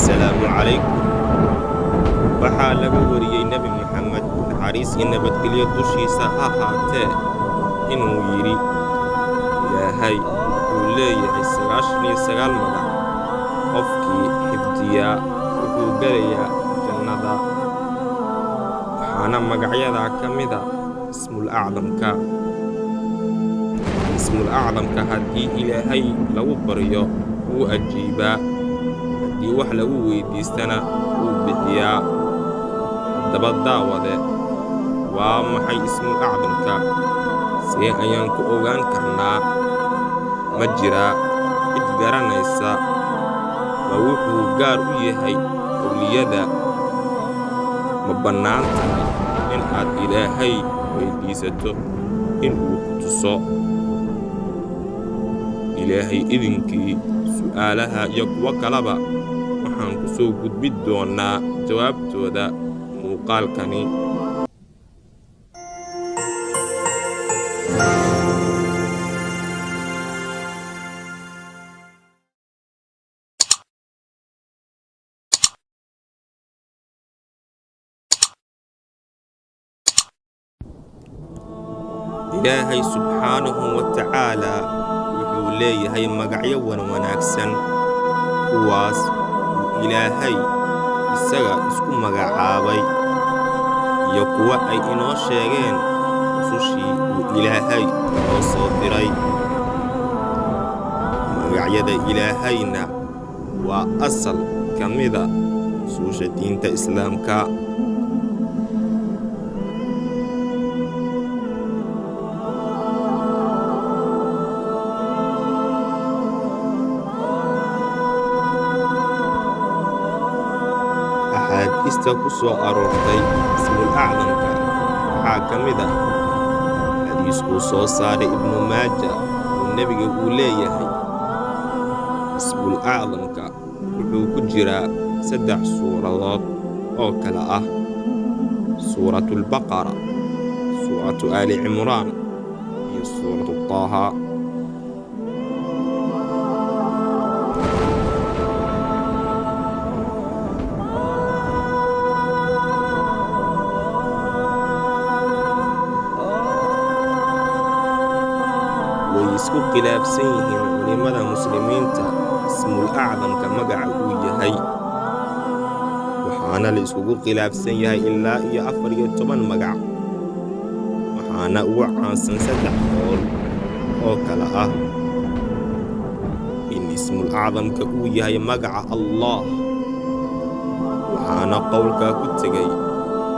assalaamu calaykum. waxaa laga wariyey nebi moxamed naxariis iyo nabadgelyo dushiisa ha ahaatee inuu yidhi ilaahay wuxuu leeyahay 99 magac. qofkii xifdiyaa wuxuu gelayaa jannada. waxaana magacyadaa ka mida ismulacdamka. ismulacdamka haddii ilaahay lagu baryo wuu ajiibaa, haddii wax lagu weyddiistana wuu bixiyaa. haddaba daawade, waa maxay ismulacdamka? see ayaan ku ogaan karnaa? ma jiraa cid garanaysa? ma wuxuu gaar u yahay awliyada? ma bannaan tahay in aad ilaahay weyddiisato in uu ku tuso? ilaahay idinkii su'aalaha iyo kuwo kaleba waxaan ku soo gudbin doonnaa jawaabtooda muuqaalkani. ilaahay subxaanahu wa tacaalaa wuxuu leeyahay magacyo wanaagsan, kuwaas uu ilaahay isaga isku magacaabay iyo kuwa ay inoo sheegeen rusushii uu ilaahay inoo soo diray. magacyada ilaahayna waa asal ka mida usuusha diinta islaamka. axaadiista ku soo aroortay ismulacdamka waxaa ka mid ah xadiiskuu soo saaray ibnu maaja oo nebiga uu leeyahay ismulacdamka wuxuu ku jiraa 3 suuradood oo kala ah suuratulbaqara, suuratu aali cimraan iyo suuratu taaha. way isku khilaafsan yihiin culimmada muslimiinta ismulacdamka magaca uu yahay, waxaana la iskugu khilaafsan yahay ilaa iyo 14 magac. waxaana ugu caansan 3 qowl oo kala ah in ismulacdamka uu yahay magaca allah, waxaana qowlkaa ku tegay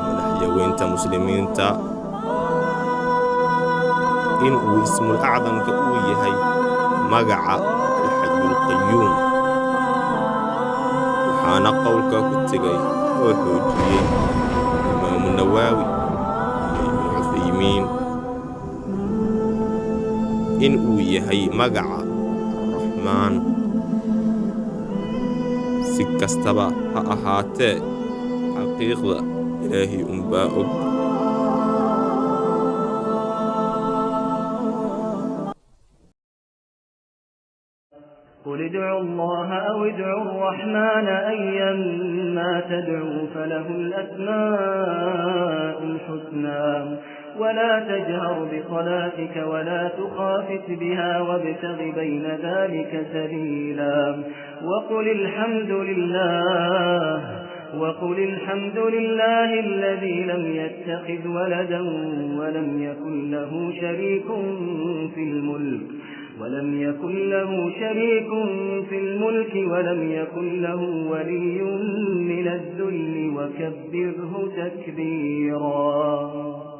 madaxyaweynta muslimiinta. in uu ismulacdamka uu yahay magaca alxayulqayuum, waxaana qowlkaa ku tegay oo xoojiyey imaamu nawaawi iyo ibnu cuthaymiin. in uu yahay magaca arraxmaan. si kastaba ha ahaatee xaqiiqda ilaahay unbaa og. قل ادعوا الله أو ادعوا الرحمن أيما تدعوا فله الأسماء الحسنى ولا تجهر بصلاتك ولا تخافت بها وابتغ بين ذلك سبيلا وقل الحمد لله الذي لم يتخذ ولدا ولم يكن له شريك في الملك ولم يكن له ولي من الذل وكبره تكبيرا.